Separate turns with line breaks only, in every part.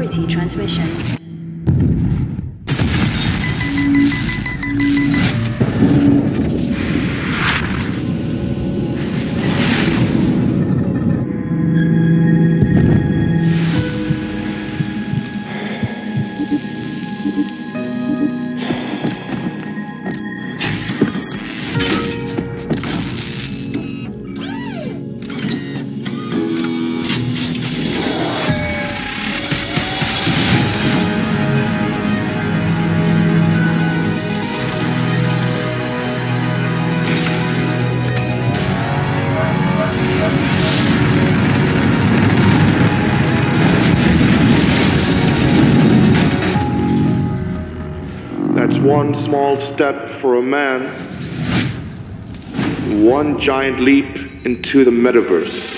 priority transmission.
That's one small step for a man, one giant leap into the metaverse.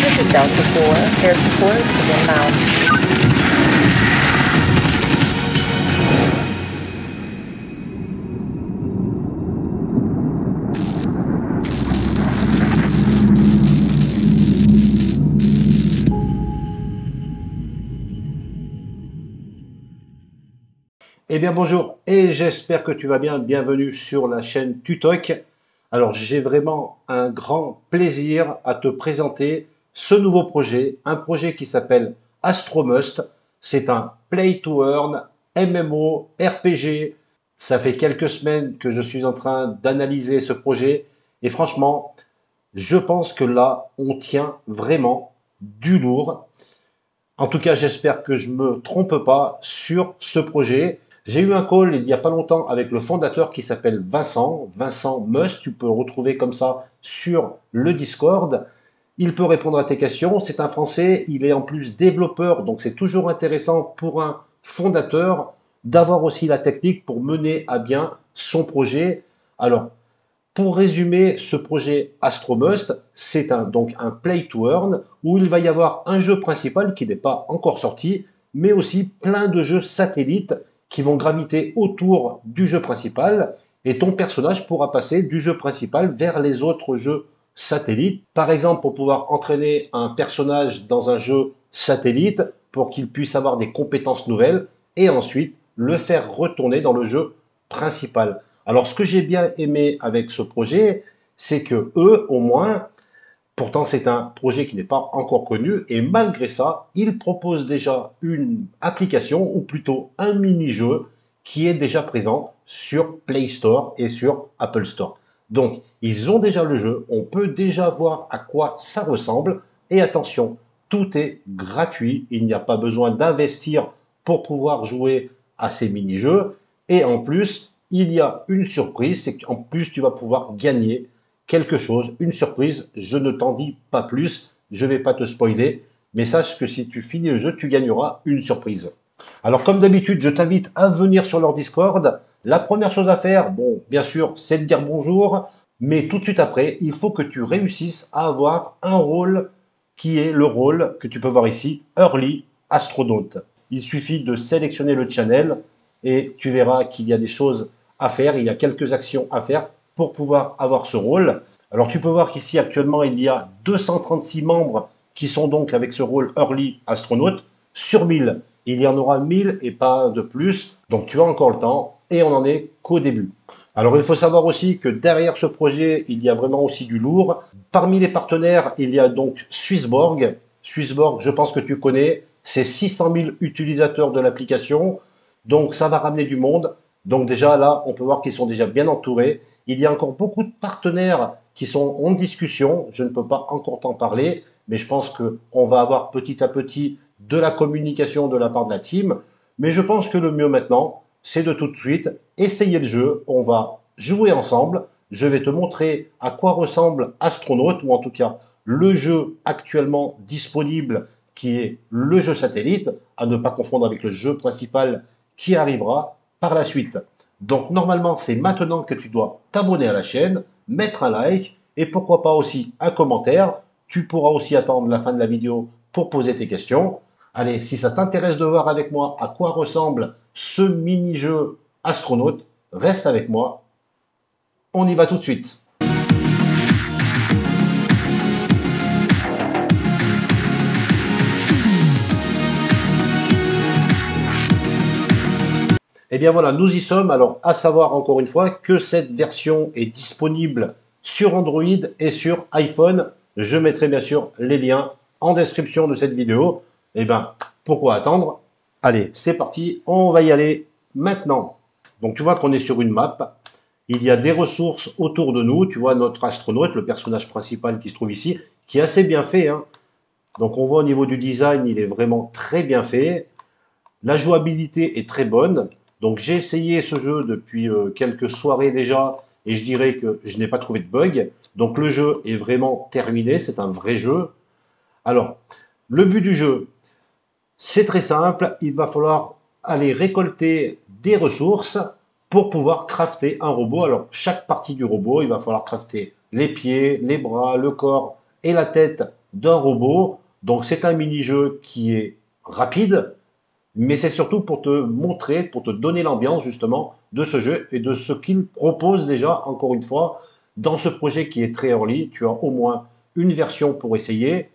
This is Delta 4, air support is inbound.
Eh bien bonjour et j'espère que tu vas bien, bienvenue sur la chaîne Tutoc. Alors j'ai vraiment un grand plaisir à te présenter ce nouveau projet, un projet qui s'appelle Astromust. C'est un Play to Earn, MMO, RPG. Ça fait quelques semaines que je suis en train d'analyser ce projet et franchement, je pense que là, on tient vraiment du lourd. En tout cas, j'espère que je ne me trompe pas sur ce projet. J'ai eu un call il n'y a pas longtemps avec le fondateur qui s'appelle Vincent Must. Tu peux le retrouver comme ça sur le Discord. Il peut répondre à tes questions. C'est un Français, il est en plus développeur, donc c'est toujours intéressant pour un fondateur d'avoir aussi la technique pour mener à bien son projet. Alors, pour résumer ce projet Astromust, c'est donc un play to earn où il va y avoir un jeu principal qui n'est pas encore sorti, mais aussi plein de jeux satellites qui vont graviter autour du jeu principal et ton personnage pourra passer du jeu principal vers les autres jeux satellites. Par exemple, pour pouvoir entraîner un personnage dans un jeu satellite pour qu'il puisse avoir des compétences nouvelles et ensuite le faire retourner dans le jeu principal. Alors, ce que j'ai bien aimé avec ce projet, c'est que eux, au moins, pourtant c'est un projet qui n'est pas encore connu, et malgré ça, ils proposent déjà une application, ou plutôt un mini-jeu, qui est déjà présent sur Play Store et sur Apple Store. Donc, ils ont déjà le jeu, on peut déjà voir à quoi ça ressemble, et attention, tout est gratuit, il n'y a pas besoin d'investir pour pouvoir jouer à ces mini-jeux, et en plus, il y a une surprise, c'est qu'en plus tu vas pouvoir gagner quelque chose, une surprise. Je ne t'en dis pas plus, je ne vais pas te spoiler, mais sache que si tu finis le jeu, tu gagneras une surprise. Alors comme d'habitude, je t'invite à venir sur leur Discord. La première chose à faire, bon, bien sûr, c'est de dire bonjour, mais tout de suite après, il faut que tu réussisses à avoir un rôle qui est le rôle que tu peux voir ici, Early Astronaut. Il suffit de sélectionner le channel et tu verras qu'il y a des choses à faire, il y a quelques actions à faire pour pouvoir avoir ce rôle. Alors tu peux voir qu'ici actuellement il y a 236 membres qui sont donc avec ce rôle Early Astronaut. Sur 1000, il y en aura 1000 et pas un de plus. Donc tu as encore le temps et on n'en est qu'au début. Alors il faut savoir aussi que derrière ce projet, il y a vraiment aussi du lourd. Parmi les partenaires, il y a donc Swissborg. Swissborg, je pense que tu connais, c'est 600 000 utilisateurs de l'application. Donc ça va ramener du monde. Donc déjà là, on peut voir qu'ils sont déjà bien entourés. Il y a encore beaucoup de partenaires qui sont en discussion. Je ne peux pas encore t'en parler, mais je pense qu'on va avoir petit à petit de la communication de la part de la team. Mais je pense que le mieux maintenant, c'est de tout de suite essayer le jeu. On va jouer ensemble. Je vais te montrer à quoi ressemble Astronaut, ou en tout cas le jeu actuellement disponible qui est le jeu satellite, à ne pas confondre avec le jeu principal qui arrivera par la suite. Donc normalement, c'est maintenant que tu dois t'abonner à la chaîne, mettre un like et pourquoi pas aussi un commentaire. Tu pourras aussi attendre la fin de la vidéo pour poser tes questions. Allez, si ça t'intéresse de voir avec moi à quoi ressemble ce mini-jeu astronaute, reste avec moi. On y va tout de suite. Et bien voilà, nous y sommes. Alors, à savoir encore une fois que cette version est disponible sur Android et sur iPhone. Je mettrai bien sûr les liens en description de cette vidéo. Et bien, pourquoi attendre? Allez, c'est parti, on va y aller maintenant. Donc tu vois qu'on est sur une map. Il y a des ressources autour de nous. Tu vois notre astronaute, le personnage principal qui se trouve ici, qui est assez bien fait, hein. Donc on voit au niveau du design, il est vraiment très bien fait. La jouabilité est très bonne. Donc j'ai essayé ce jeu depuis quelques soirées déjà et je dirais que je n'ai pas trouvé de bug. Donc le jeu est vraiment terminé, c'est un vrai jeu. Alors, le but du jeu, c'est très simple. Il va falloir aller récolter des ressources pour pouvoir crafter un robot. Alors chaque partie du robot, il va falloir crafter les pieds, les bras, le corps et la tête d'un robot. Donc c'est un mini-jeu qui est rapide, mais c'est surtout pour te montrer, pour te donner l'ambiance justement de ce jeu et de ce qu'il propose déjà, encore une fois, dans ce projet qui est très early. Tu as au moins une version pour essayer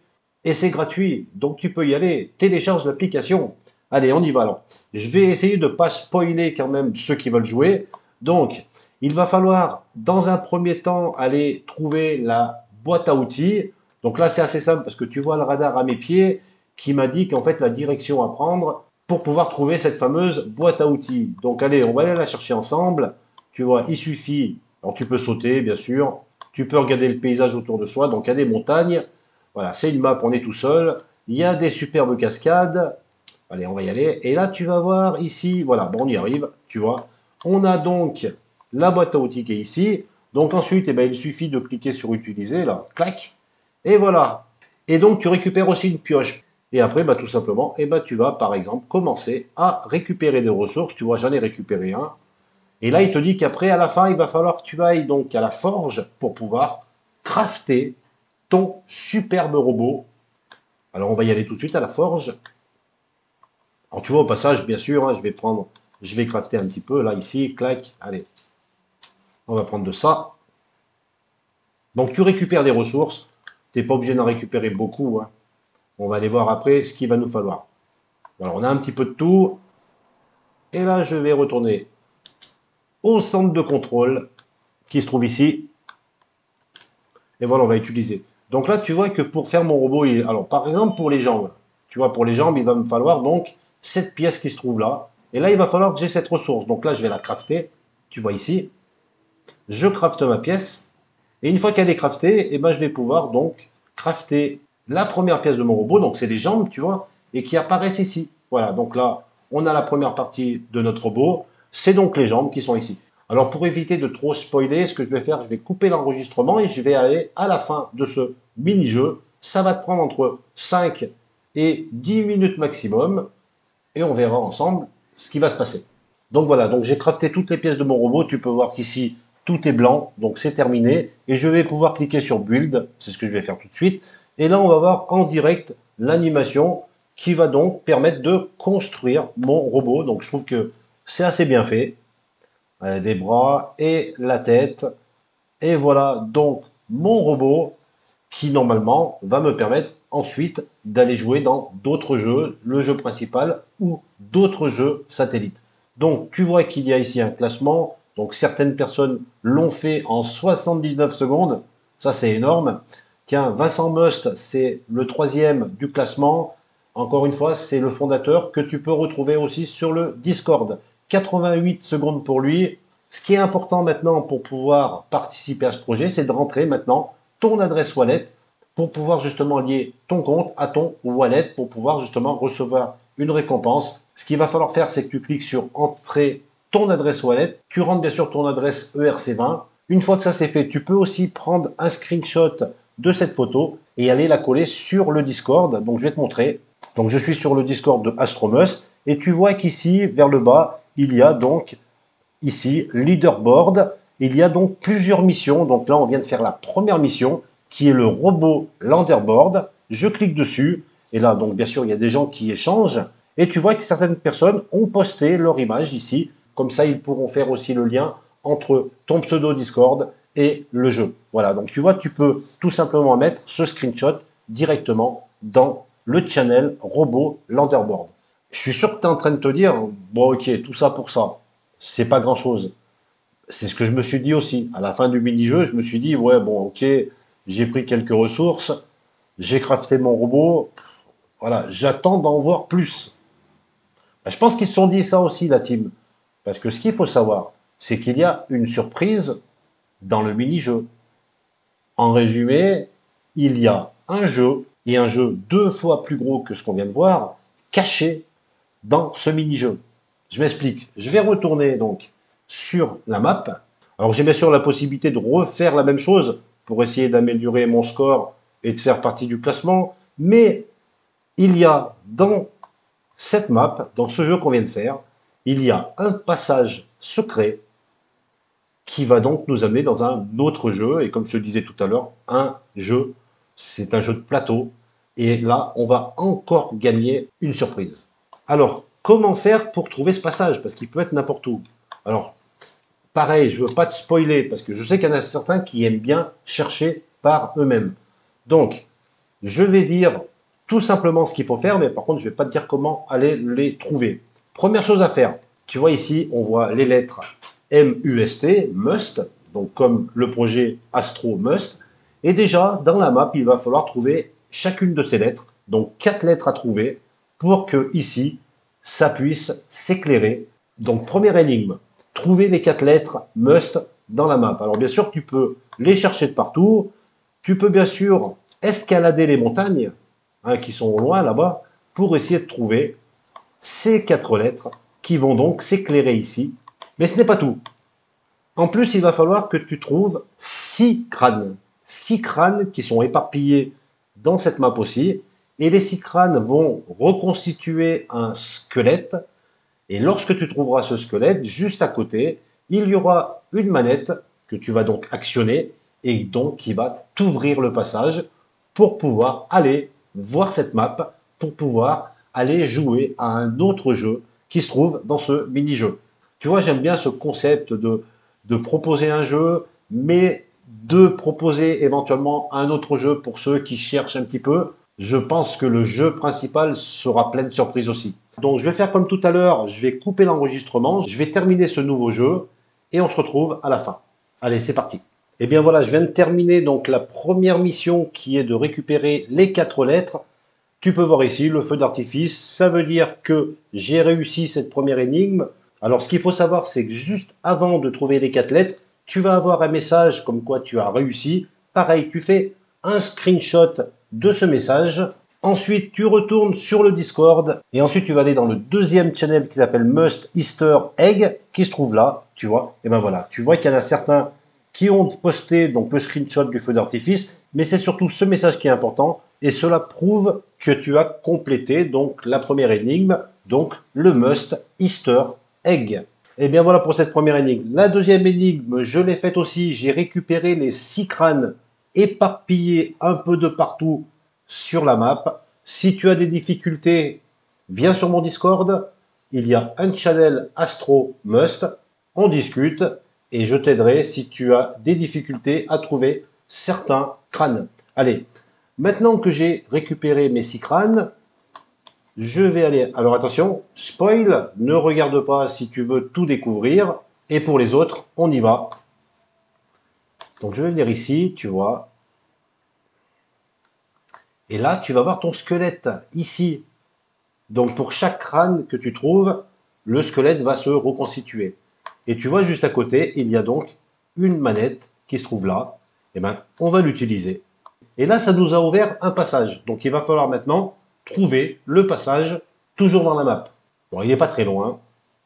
et c'est gratuit, donc tu peux y aller, télécharge l'application. Allez, on y va alors. Je vais essayer de ne pas spoiler quand même ceux qui veulent jouer. Donc, il va falloir dans un premier temps aller trouver la boîte à outils. Donc là, c'est assez simple parce que tu vois le radar à mes pieds qui m'a dit qu'en fait la direction à prendre pour pouvoir trouver cette fameuse boîte à outils. Donc allez, on va aller la chercher ensemble. Tu vois, il suffit, alors tu peux sauter bien sûr, tu peux regarder le paysage autour de soi, donc il y a des montagnes. Voilà, c'est une map, on est tout seul. Il y a des superbes cascades. Allez, on va y aller. Et là, tu vas voir ici, voilà, bon, on y arrive, tu vois. On a donc la boîte à outils qui est ici. Donc ensuite, eh ben, il suffit de cliquer sur utiliser, là, clac. Et voilà. Et donc, tu récupères aussi une pioche. Et après, bah, tout simplement, eh ben, tu vas, par exemple, commencer à récupérer des ressources. Tu vois, j'en ai récupéré un. Et là, il te dit qu'après, à la fin, il va falloir que tu ailles donc à la forge pour pouvoir crafter ton superbe robot. Alors, on va y aller tout de suite à la forge. Alors, tu vois, au passage, bien sûr, hein, je vais crafter un petit peu, là, ici, clac, allez. On va prendre de ça. Donc, tu récupères des ressources. Tu n'es pas obligé d'en récupérer beaucoup, hein. On va aller voir après ce qu'il va nous falloir. Alors, on a un petit peu de tout. Et là, je vais retourner au centre de contrôle qui se trouve ici. Et voilà, on va utiliser. Donc là, tu vois que pour faire mon robot, alors par exemple pour les jambes, tu vois, pour les jambes, il va me falloir donc cette pièce qui se trouve là. Et là, il va falloir que j'ai cette ressource. Donc là, je vais la crafter. Tu vois ici, je crafte ma pièce. Et une fois qu'elle est craftée, eh ben, je vais pouvoir donc crafter la première pièce de mon robot. Donc c'est les jambes, tu vois, et qui apparaissent ici. Voilà, donc là, on a la première partie de notre robot. C'est donc les jambes qui sont ici. Alors pour éviter de trop spoiler, ce que je vais faire, je vais couper l'enregistrement et je vais aller à la fin de ce mini-jeu. Ça va te prendre entre 5 et 10 minutes maximum et on verra ensemble ce qui va se passer. Donc voilà, donc j'ai crafté toutes les pièces de mon robot. Tu peux voir qu'ici, tout est blanc, donc c'est terminé. Et je vais pouvoir cliquer sur Build, c'est ce que je vais faire tout de suite. Et là, on va voir en direct l'animation qui va donc permettre de construire mon robot. Donc je trouve que c'est assez bien fait. Des bras et la tête. Et voilà donc mon robot qui normalement va me permettre ensuite d'aller jouer dans d'autres jeux, le jeu principal ou d'autres jeux satellites. Donc tu vois qu'il y a ici un classement. Donc certaines personnes l'ont fait en 79 secondes. Ça c'est énorme. Tiens, Vincent Must, c'est le 3e du classement. Encore une fois, c'est le fondateur que tu peux retrouver aussi sur le Discord. 88 secondes pour lui. Ce qui est important maintenant pour pouvoir participer à ce projet, c'est de rentrer maintenant ton adresse wallet pour pouvoir justement lier ton compte à ton wallet pour pouvoir justement recevoir une récompense. Ce qu'il va falloir faire, c'est que tu cliques sur entrer ton adresse wallet. Tu rentres bien sûr ton adresse ERC20. Une fois que ça c'est fait, tu peux aussi prendre un screenshot de cette photo et aller la coller sur le Discord. Donc je vais te montrer. Donc je suis sur le Discord de Astromust et tu vois qu'ici vers le bas, il y a donc ici leaderboard. Il y a donc plusieurs missions. Donc là, on vient de faire la première mission qui est le robot Landerboard. Je clique dessus Et là, donc bien sûr, il y a des gens qui échangent. Et tu vois que certaines personnes ont posté leur image ici. Comme ça, ils pourront faire aussi le lien entre ton pseudo Discord et le jeu. Voilà, donc tu vois, tu peux tout simplement mettre ce screenshot directement dans le channel robot Landerboard. Je suis sûr que tu es en train de te dire, bon ok, tout ça pour ça, c'est pas grand chose. C'est ce que je me suis dit aussi. À la fin du mini-jeu, je me suis dit, ouais, bon ok, j'ai pris quelques ressources, j'ai crafté mon robot, voilà, j'attends d'en voir plus. Ben, je pense qu'ils se sont dit ça aussi, la team. Parce que ce qu'il faut savoir, c'est qu'il y a une surprise dans le mini-jeu. En résumé, il y a un jeu, et un jeu 2 fois plus gros que ce qu'on vient de voir, caché dans ce mini-jeu. Je m'explique. Je vais retourner donc sur la map. Alors j'ai bien sûr la possibilité de refaire la même chose pour essayer d'améliorer mon score et de faire partie du classement. Mais il y a dans cette map, dans ce jeu qu'on vient de faire, il y a un passage secret qui va donc nous amener dans un autre jeu. Et comme je te le disais tout à l'heure, un jeu, c'est un jeu de plateau. Et là, on va encore gagner une surprise. Alors, comment faire pour trouver ce passage? Parce qu'il peut être n'importe où. Alors, pareil, je ne veux pas te spoiler, parce que je sais qu'il y en a certains qui aiment bien chercher par eux-mêmes. Donc, je vais dire tout simplement ce qu'il faut faire, mais par contre, je ne vais pas te dire comment aller les trouver. Première chose à faire, tu vois ici, on voit les lettres MUST, Must, donc comme le projet Astro Must. Et déjà, dans la map, il va falloir trouver chacune de ces lettres, donc 4 lettres à trouver, pour que ici, ça puisse s'éclairer. Donc, première énigme, trouver les 4 lettres Must dans la map. Alors, bien sûr, tu peux les chercher de partout. Tu peux bien sûr escalader les montagnes, hein, qui sont au loin là-bas, pour essayer de trouver ces 4 lettres qui vont donc s'éclairer ici. Mais ce n'est pas tout. En plus, il va falloir que tu trouves 6 crânes. 6 crânes qui sont éparpillés dans cette map aussi. Et les 6 crânes vont reconstituer un squelette. Et lorsque tu trouveras ce squelette, juste à côté, il y aura une manette que tu vas donc actionner et donc qui va t'ouvrir le passage pour pouvoir aller voir cette map, pour pouvoir aller jouer à un autre jeu qui se trouve dans ce mini-jeu. Tu vois, j'aime bien ce concept de proposer un jeu, mais de proposer éventuellement un autre jeu pour ceux qui cherchent un petit peu. Je pense que le jeu principal sera plein de surprises aussi. Donc je vais faire comme tout à l'heure, je vais couper l'enregistrement, je vais terminer ce nouveau jeu et on se retrouve à la fin. Allez, c'est parti. Et bien voilà, je viens de terminer donc la première mission qui est de récupérer les 4 lettres. Tu peux voir ici le feu d'artifice, ça veut dire que j'ai réussi cette première énigme. Alors ce qu'il faut savoir, c'est que juste avant de trouver les 4 lettres, tu vas avoir un message comme quoi tu as réussi. Pareil, tu fais un screenshot de ce message. Ensuite, tu retournes sur le Discord et ensuite tu vas aller dans le deuxième channel qui s'appelle Must Easter Egg qui se trouve là, tu vois. Et ben voilà, tu vois qu'il y en a certains qui ont posté donc le screenshot du feu d'artifice, mais c'est surtout ce message qui est important et cela prouve que tu as complété donc la première énigme, donc le Must Easter Egg. Et bien voilà pour cette première énigme. La deuxième énigme, je l'ai faite aussi, j'ai récupéré les 6 crânes éparpillés un peu de partout sur la map. Si tu as des difficultés, viens sur mon Discord. Il y a un channel Astro Must. On discute et je t'aiderai si tu as des difficultés à trouver certains crânes. Allez, maintenant que j'ai récupéré mes 6 crânes, je vais aller... Alors attention, spoil, ne regarde pas si tu veux tout découvrir. Et pour les autres, on y va. Donc je vais venir ici, tu vois. Et là, tu vas voir ton squelette, ici. Donc pour chaque crâne que tu trouves, le squelette va se reconstituer. Et tu vois juste à côté, il y a donc une manette qui se trouve là. Et ben, on va l'utiliser. Et là, ça nous a ouvert un passage. Donc il va falloir maintenant trouver le passage toujours dans la map. Bon, il n'est pas très loin.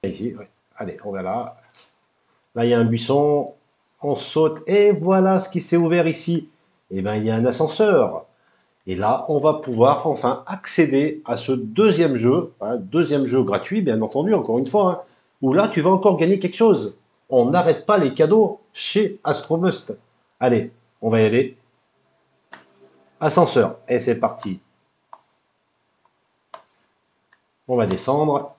Ici, ouais. Allez, on va là. Là, il y a un buisson. On saute. Et voilà ce qui s'est ouvert ici. Et ben, il y a un ascenseur. Et là, on va pouvoir enfin accéder à ce deuxième jeu gratuit, bien entendu, encore une fois, hein, où là, tu vas encore gagner quelque chose. On n'arrête pas les cadeaux chez Astromust. Allez, on va y aller. Ascenseur, et c'est parti. On va descendre.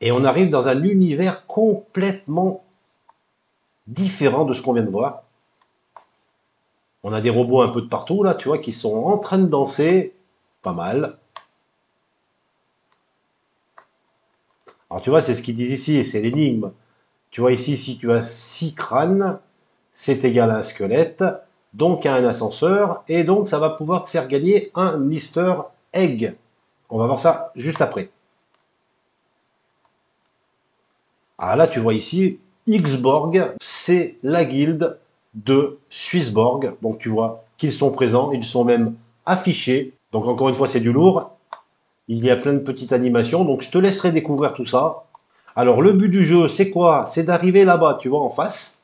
Et on arrive dans un univers complètement différent de ce qu'on vient de voir. On a des robots un peu de partout, là, tu vois, qui sont en train de danser. Pas mal. Alors, tu vois, c'est ce qu'ils disent ici, c'est l'énigme. Tu vois ici, si tu as 6 crânes, c'est égal à un squelette, donc à un ascenseur, et donc ça va pouvoir te faire gagner un Easter egg. On va voir ça juste après. Ah là, tu vois ici, Xborg, c'est la guilde de Swissborg. Donc tu vois qu'ils sont présents, ils sont même affichés. Donc encore une fois, c'est du lourd. Il y a plein de petites animations, donc je te laisserai découvrir tout ça. Alors le but du jeu, c'est quoi? C'est d'arriver là-bas, tu vois, en face.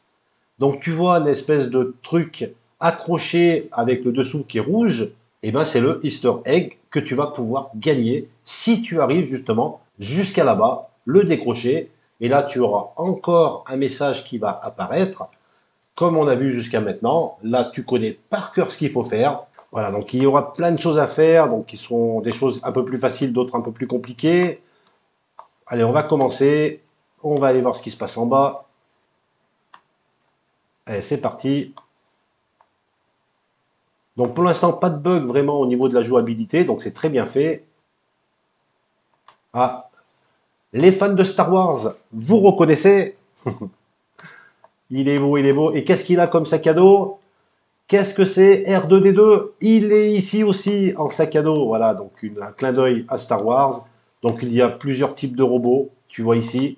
Donc tu vois une espèce de truc accroché avec le dessous qui est rouge. Et ben c'est le Easter egg que tu vas pouvoir gagner si tu arrives justement jusqu'à là-bas, le décrocher. Et là, tu auras encore un message qui va apparaître. Comme on a vu jusqu'à maintenant, là, tu connais par cœur ce qu'il faut faire. Voilà, donc il y aura plein de choses à faire, donc qui sont des choses un peu plus faciles, d'autres un peu plus compliquées. Allez, on va commencer. On va aller voir ce qui se passe en bas. Allez, c'est parti. Donc pour l'instant, pas de bug vraiment au niveau de la jouabilité, donc c'est très bien fait. Ah, les fans de Star Wars, vous reconnaissez? Il est beau, il est beau. Et qu'est-ce qu'il a comme sac à dos? Qu'est-ce que c'est? R2D2, il est ici aussi en sac à dos. Voilà, donc un clin d'œil à Star Wars. Donc il y a plusieurs types de robots, tu vois ici.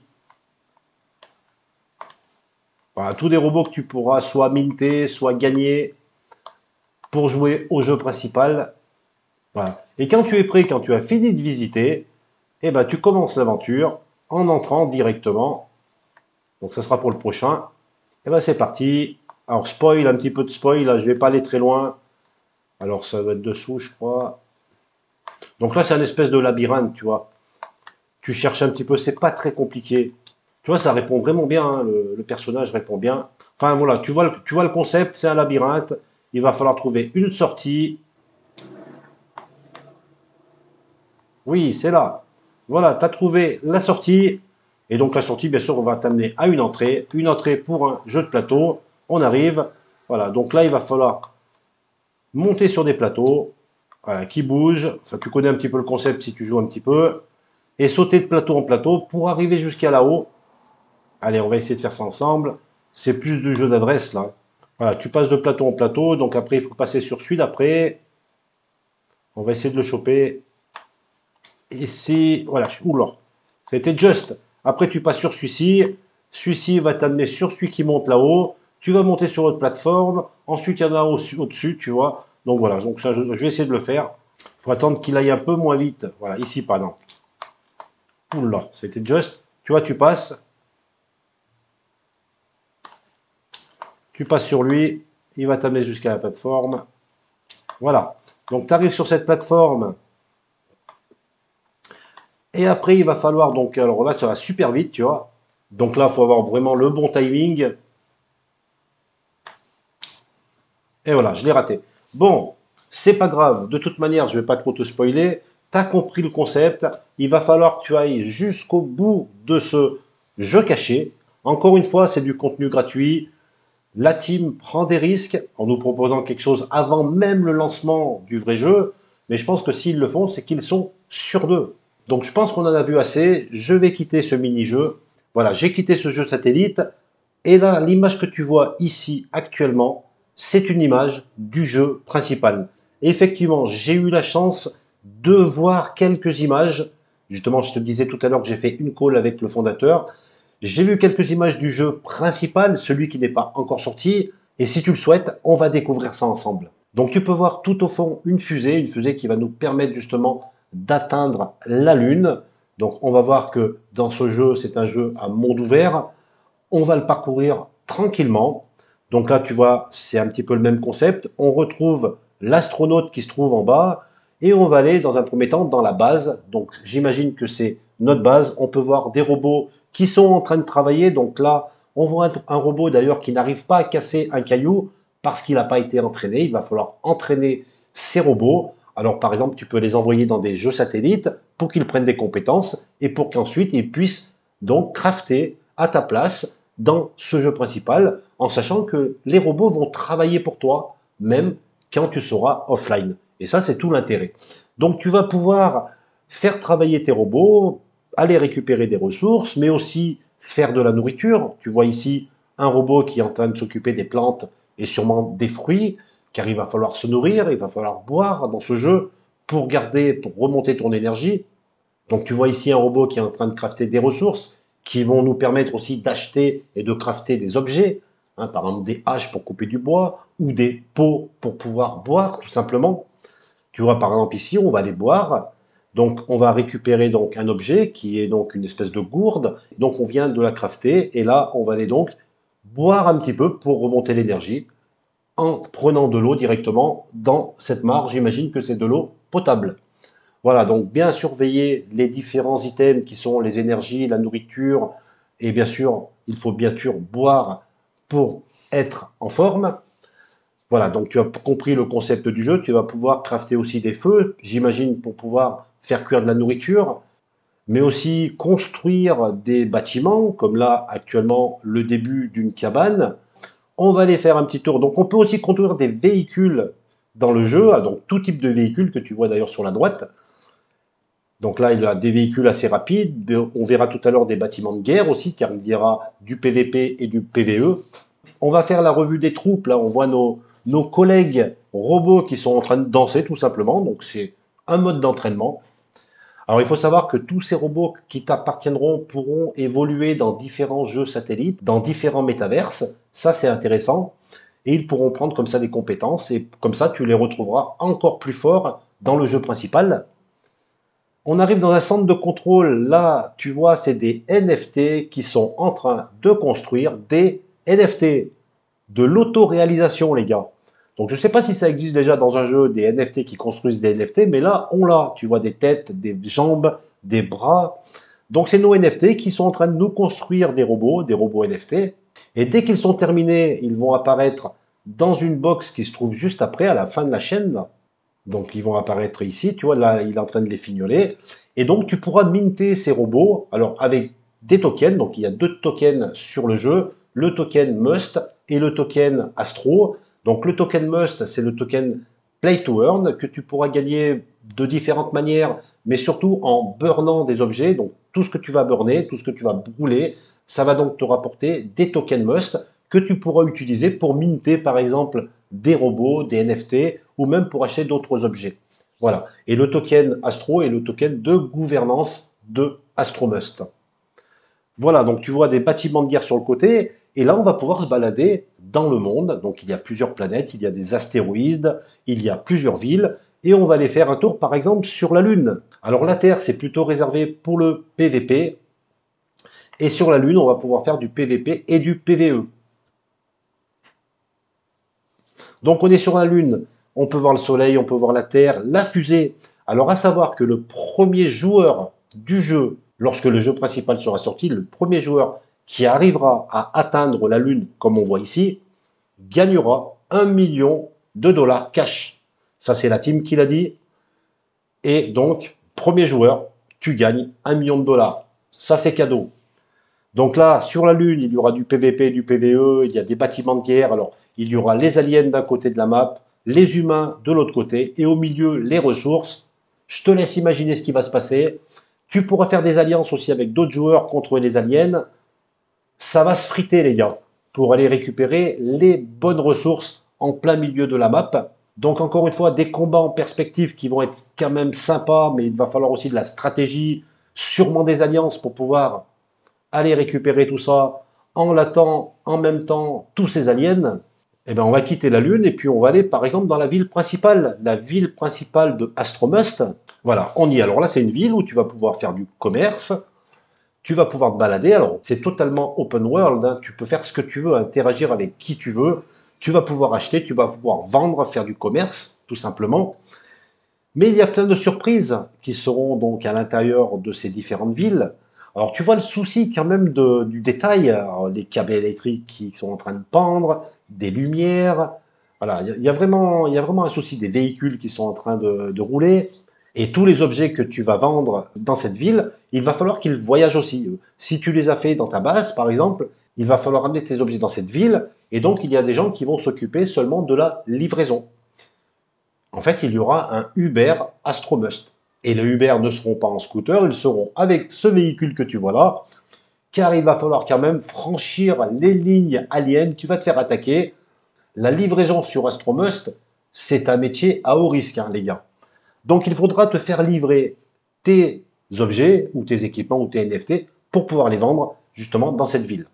Voilà, tous des robots que tu pourras soit minter, soit gagner pour jouer au jeu principal. Voilà. Et quand tu es prêt, quand tu as fini de visiter, eh ben, tu commences l'aventure en entrant directement. Donc ça sera pour le prochain. Et ben c'est parti. Alors spoil, un petit peu de spoil, là je vais pas aller très loin. Alors ça va être dessous je crois. Donc là c'est un espèce de labyrinthe, tu vois. Tu cherches un petit peu, c'est pas très compliqué. Tu vois, ça répond vraiment bien, hein, le personnage répond bien. Enfin voilà, tu vois le concept, c'est un labyrinthe. Il va falloir trouver une sortie. Oui, c'est là. Voilà, tu as trouvé la sortie. Et donc la sortie, bien sûr, on va t'amener à une entrée. Une entrée pour un jeu de plateau. On arrive. Voilà, donc là, il va falloir monter sur des plateaux voilà, qui bougent. Enfin, tu connais un petit peu le concept si tu joues un petit peu. Et sauter de plateau en plateau pour arriver jusqu'à là-haut. Allez, on va essayer de faire ça ensemble. C'est plus du jeu d'adresse, là. Voilà, tu passes de plateau en plateau. Donc après, il faut passer sur celui d'après. On va essayer de le choper. Et si, voilà, oula, c'était juste. Après, tu passes sur celui-ci. Celui-ci va t'amener sur celui qui monte là-haut. Tu vas monter sur votre plateforme. Ensuite, il y en a au-dessus, tu vois. Donc voilà, donc ça, je vais essayer de le faire. Il faut attendre qu'il aille un peu moins vite. Voilà, ici, pardon. Oula, c'était juste. Tu vois, tu passes. Tu passes sur lui. Il va t'amener jusqu'à la plateforme. Voilà. Donc, tu arrives sur cette plateforme. Et après, il va falloir, donc, alors là, ça va super vite, tu vois. Donc là, il faut avoir vraiment le bon timing. Et voilà, je l'ai raté. Bon, c'est pas grave. De toute manière, je vais pas trop te spoiler. Tu as compris le concept. Il va falloir que tu ailles jusqu'au bout de ce jeu caché. Encore une fois, c'est du contenu gratuit. La team prend des risques en nous proposant quelque chose avant même le lancement du vrai jeu. Mais je pense que s'ils le font, c'est qu'ils sont sûrs d'eux. Donc je pense qu'on en a vu assez. Je vais quitter ce mini-jeu. Voilà, j'ai quitté ce jeu satellite. Et là, l'image que tu vois ici actuellement, c'est une image du jeu principal. Et effectivement, j'ai eu la chance de voir quelques images. Justement, je te disais tout à l'heure que j'ai fait une call avec le fondateur. J'ai vu quelques images du jeu principal, celui qui n'est pas encore sorti. Et si tu le souhaites, on va découvrir ça ensemble. Donc tu peux voir tout au fond une fusée qui va nous permettre justement d'atteindre la Lune. Donc on va voir que dans ce jeu, c'est un jeu à monde ouvert. On va le parcourir tranquillement. Donc là, tu vois, c'est un petit peu le même concept. On retrouve l'astronaute qui se trouve en bas et on va aller dans un premier temps dans la base. Donc j'imagine que c'est notre base. On peut voir des robots qui sont en train de travailler. Donc là, on voit un robot d'ailleurs qui n'arrive pas à casser un caillou parce qu'il n'a pas été entraîné. Il va falloir entraîner ces robots. Alors par exemple, tu peux les envoyer dans des jeux satellites pour qu'ils prennent des compétences et pour qu'ensuite ils puissent donc crafter à ta place dans ce jeu principal, en sachant que les robots vont travailler pour toi, même quand tu seras offline. Et ça, c'est tout l'intérêt. Donc tu vas pouvoir faire travailler tes robots, aller récupérer des ressources, mais aussi faire de la nourriture. Tu vois ici un robot qui est en train de s'occuper des plantes et sûrement des fruits, car il va falloir se nourrir, il va falloir boire dans ce jeu pour garder, pour remonter ton énergie. Donc tu vois ici un robot qui est en train de crafter des ressources qui vont nous permettre aussi d'acheter et de crafter des objets, hein, par exemple des haches pour couper du bois ou des pots pour pouvoir boire tout simplement. Tu vois par exemple ici on va aller boire, donc on va récupérer donc un objet qui est donc une espèce de gourde, donc on vient de la crafter et là on va aller donc boire un petit peu pour remonter l'énergie en prenant de l'eau directement dans cette mare. J'imagine que c'est de l'eau potable. Voilà, donc bien surveiller les différents items qui sont les énergies, la nourriture, et bien sûr, il faut bien sûr boire pour être en forme. Voilà, donc tu as compris le concept du jeu, tu vas pouvoir crafter aussi des feux, j'imagine, pour pouvoir faire cuire de la nourriture, mais aussi construire des bâtiments, comme là, actuellement, le début d'une cabane. On va aller faire un petit tour. Donc on peut aussi construire des véhicules dans le jeu, donc tout type de véhicules que tu vois d'ailleurs sur la droite. Donc là, il y a des véhicules assez rapides. On verra tout à l'heure des bâtiments de guerre aussi, car il y aura du PVP et du PVE. On va faire la revue des troupes. Là, on voit nos collègues robots qui sont en train de danser, tout simplement. Donc c'est un mode d'entraînement. Alors il faut savoir que tous ces robots qui t'appartiendront pourront évoluer dans différents jeux satellites, dans différents métaverses. Ça, c'est intéressant. Et ils pourront prendre comme ça des compétences. Et comme ça, tu les retrouveras encore plus forts dans le jeu principal. On arrive dans un centre de contrôle. Là, tu vois, c'est des NFT qui sont en train de construire des NFT, de l'autoréalisation, les gars. Donc, je ne sais pas si ça existe déjà dans un jeu, des NFT qui construisent des NFT, mais là, on l'a. Tu vois des têtes, des jambes, des bras. Donc, c'est nos NFT qui sont en train de nous construire des robots NFT. Et dès qu'ils sont terminés, ils vont apparaître dans une box qui se trouve juste après, à la fin de la chaîne, là. Donc, ils vont apparaître ici. Tu vois, là, il est en train de les fignoler. Et donc, tu pourras minter ces robots. Alors, avec des tokens. Donc, il y a deux tokens sur le jeu. Le token Must et le token Astro. Donc, le token Must, c'est le token Play to Earn que tu pourras gagner de différentes manières, mais surtout en burnant des objets. Donc, tout ce que tu vas burner, tout ce que tu vas brûler, ça va donc te rapporter des tokens Must que tu pourras utiliser pour minter, par exemple, des robots, des NFT, ou même pour acheter d'autres objets. Voilà. Et le token Astro est le token de gouvernance de Astromust. Voilà, donc tu vois des bâtiments de guerre sur le côté, et là on va pouvoir se balader dans le monde. Donc il y a plusieurs planètes, il y a des astéroïdes, il y a plusieurs villes, et on va aller faire un tour par exemple sur la Lune. Alors la Terre c'est plutôt réservé pour le PVP, et sur la Lune on va pouvoir faire du PVP et du PVE. Donc on est sur la Lune, on peut voir le Soleil, on peut voir la Terre, la fusée. Alors à savoir que le premier joueur du jeu, lorsque le jeu principal sera sorti, le premier joueur qui arrivera à atteindre la Lune, comme on voit ici, gagnera 1 million de dollars cash. Ça c'est la team qui l'a dit. Et donc, premier joueur, tu gagnes 1 million de dollars. Ça c'est cadeau. Donc là, sur la Lune, il y aura du PVP, du PVE, il y a des bâtiments de guerre. Alors, il y aura les aliens d'un côté de la map, les humains de l'autre côté, et au milieu, les ressources. Je te laisse imaginer ce qui va se passer. Tu pourras faire des alliances aussi avec d'autres joueurs contre les aliens. Ça va se friter, les gars, pour aller récupérer les bonnes ressources en plein milieu de la map. Donc, encore une fois, des combats en perspective qui vont être quand même sympas, mais il va falloir aussi de la stratégie, sûrement des alliances pour pouvoir aller récupérer tout ça en l'attendant en même temps tous ces aliens. Eh ben, on va quitter la Lune et puis on va aller par exemple dans la ville principale de Astromust. Voilà, on y est. Alors là, c'est une ville où tu vas pouvoir faire du commerce, tu vas pouvoir te balader. Alors, c'est totalement open world, hein. Tu peux faire ce que tu veux, interagir avec qui tu veux. Tu vas pouvoir acheter, tu vas pouvoir vendre, faire du commerce, tout simplement. Mais il y a plein de surprises qui seront donc à l'intérieur de ces différentes villes. Alors tu vois le souci quand même du détail, alors, les câbles électriques qui sont en train de pendre, des lumières. Voilà, il y a vraiment un souci des véhicules qui sont en train de rouler. Et tous les objets que tu vas vendre dans cette ville, il va falloir qu'ils voyagent aussi. Si tu les as fait dans ta base, par exemple, il va falloir amener tes objets dans cette ville. Et donc, il y a des gens qui vont s'occuper seulement de la livraison. En fait, il y aura un Uber Astromust. Et les Uber ne seront pas en scooter, ils seront avec ce véhicule que tu vois là, car il va falloir quand même franchir les lignes aliens, tu vas te faire attaquer. La livraison sur Astromust, c'est un métier à haut risque, hein, les gars. Donc il faudra te faire livrer tes objets, ou tes équipements, ou tes NFT, pour pouvoir les vendre justement dans cette ville.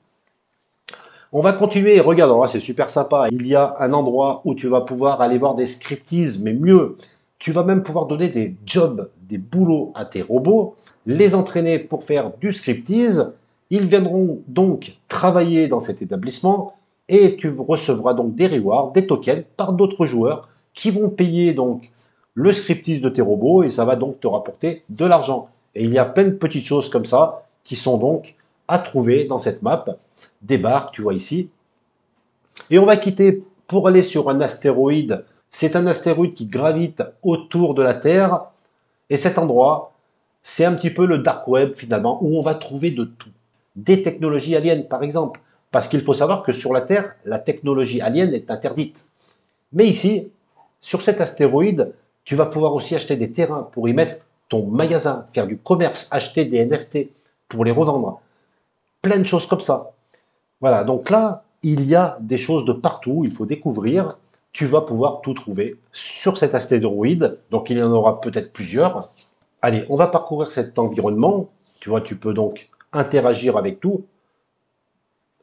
On va continuer, regarde, alors là c'est super sympa, il y a un endroit où tu vas pouvoir aller voir des scriptees, mais mieux, tu vas même pouvoir donner des jobs, des boulots à tes robots, les entraîner pour faire du scriptease, ils viendront donc travailler dans cet établissement et tu recevras donc des rewards, des tokens par d'autres joueurs qui vont payer donc le scriptease de tes robots et ça va donc te rapporter de l'argent. Et il y a plein de petites choses comme ça qui sont donc à trouver dans cette map. Des barres, tu vois ici. Et on va quitter pour aller sur un astéroïde. C'est un astéroïde qui gravite autour de la Terre. Et cet endroit, c'est un petit peu le dark web finalement, où on va trouver de tout. Des technologies aliens par exemple. Parce qu'il faut savoir que sur la Terre, la technologie alien est interdite. Mais ici, sur cet astéroïde, tu vas pouvoir aussi acheter des terrains pour y mettre ton magasin, faire du commerce, acheter des NFT pour les revendre. Plein de choses comme ça. Voilà, donc là, il y a des choses de partout, il faut découvrir. Tu vas pouvoir tout trouver sur cet astéroïde. Donc il y en aura peut-être plusieurs. Allez, on va parcourir cet environnement. Tu vois, tu peux donc interagir avec tout.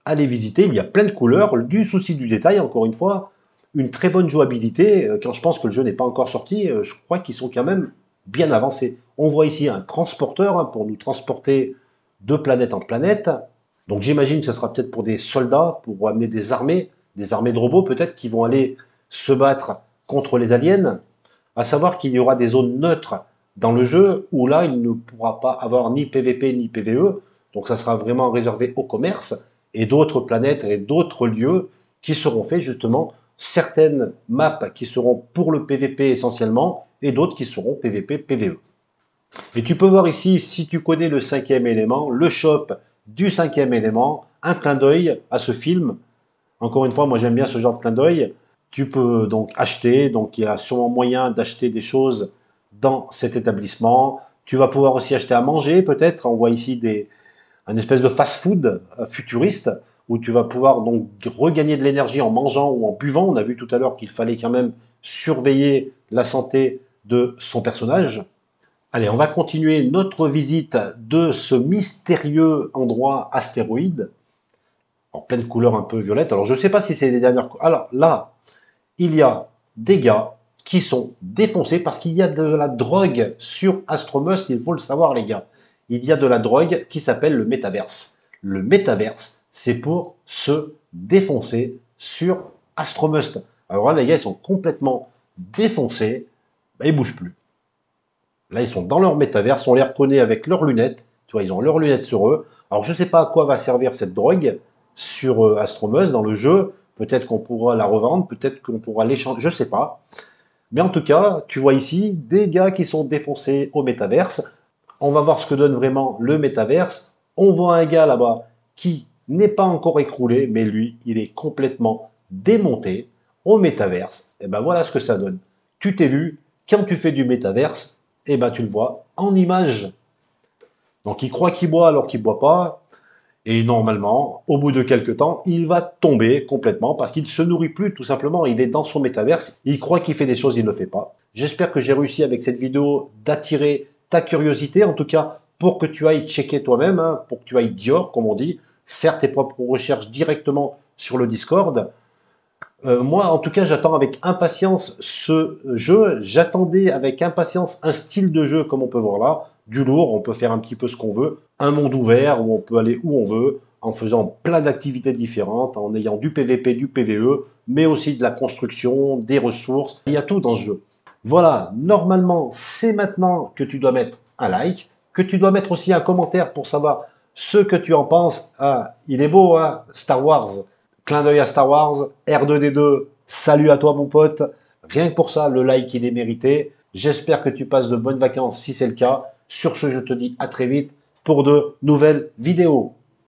Aller visiter, il y a plein de couleurs, du souci du détail, encore une fois. Une très bonne jouabilité. Quand je pense que le jeu n'est pas encore sorti, je crois qu'ils sont quand même bien avancés. On voit ici un transporteur, hein, pour nous transporter de planète en planète. Donc j'imagine que ce sera peut-être pour des soldats, pour amener des armées de robots peut-être, qui vont aller se battre contre les aliens. À savoir qu'il y aura des zones neutres dans le jeu, où là, il ne pourra pas avoir ni PVP ni PVE. Donc ça sera vraiment réservé au commerce, et d'autres planètes et d'autres lieux qui seront faits justement, certaines maps qui seront pour le PVP essentiellement, et d'autres qui seront PVP, PVE. Et tu peux voir ici, si tu connais le cinquième élément, le shop du cinquième élément, un clin d'œil à ce film. Encore une fois, moi j'aime bien ce genre de clin d'œil. Tu peux donc acheter, donc il y a sûrement moyen d'acheter des choses dans cet établissement. Tu vas pouvoir aussi acheter à manger peut-être. On voit ici un espèce de fast-food futuriste où tu vas pouvoir donc regagner de l'énergie en mangeant ou en buvant. On a vu tout à l'heure qu'il fallait quand même surveiller la santé de son personnage. Allez, on va continuer notre visite de ce mystérieux endroit astéroïde, en pleine couleur un peu violette. Alors, je ne sais pas si c'est les dernières... Alors, là, il y a des gars qui sont défoncés parce qu'il y a de la drogue sur Astromust, il faut le savoir, les gars. Il y a de la drogue qui s'appelle le métaverse. Le métaverse, c'est pour se défoncer sur Astromust. Alors là, les gars, ils sont complètement défoncés, ils ne bougent plus. Là, ils sont dans leur métaverse, on les reconnaît avec leurs lunettes. Tu vois, ils ont leurs lunettes sur eux. Alors, je ne sais pas à quoi va servir cette drogue sur Astromust dans le jeu. Peut-être qu'on pourra la revendre, peut-être qu'on pourra l'échanger, je ne sais pas. Mais en tout cas, tu vois ici des gars qui sont défoncés au métaverse. On va voir ce que donne vraiment le métaverse. On voit un gars là-bas qui n'est pas encore écroulé, mais lui, il est complètement démonté au métaverse. Et ben voilà ce que ça donne. Tu t'es vu, quand tu fais du métaverse, et ben tu le vois en image. Donc il croit qu'il boit alors qu'il ne boit pas. Et normalement, au bout de quelques temps, il va tomber complètement parce qu'il ne se nourrit plus tout simplement. Il est dans son métaverse, il croit qu'il fait des choses, il ne le fait pas. J'espère que j'ai réussi avec cette vidéo d'attirer ta curiosité, en tout cas pour que tu ailles checker toi-même, hein, pour que tu ailles Dior, comme on dit, faire tes propres recherches directement sur le Discord. Moi, en tout cas, j'attends avec impatience ce jeu. J'attendais avec impatience un style de jeu, comme on peut voir là, du lourd, on peut faire un petit peu ce qu'on veut, un monde ouvert où on peut aller où on veut, en faisant plein d'activités différentes, en ayant du PVP, du PVE, mais aussi de la construction, des ressources. Il y a tout dans ce jeu. Voilà, normalement, c'est maintenant que tu dois mettre un like, que tu dois mettre aussi un commentaire pour savoir ce que tu en penses. Ah, il est beau, hein, Star Wars. Clin d'œil à Star Wars, R2D2 Salut à toi mon pote. Rien que pour ça, le like il est mérité. J'espère que tu passes de bonnes vacances si c'est le cas. Sur ce, je te dis à très vite pour de nouvelles vidéos.